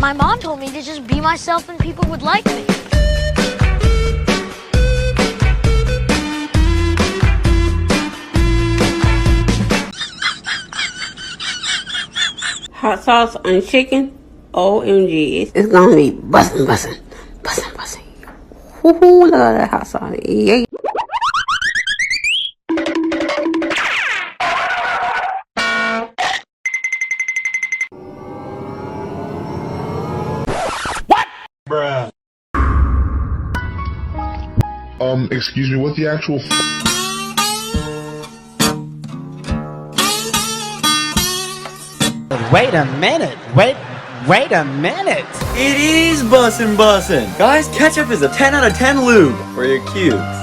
my mom told me to just be myself and people would like me. Hot sauce on chicken, OMG. It's gonna be bussin'. Woohoo, look at that hot sauce. Yeah. What? Bruh. Excuse me, what the actual Wait a minute. Wait a minute. It is bussin'. Guys, Ketchup is a 10 out of 10 lube for your cubes.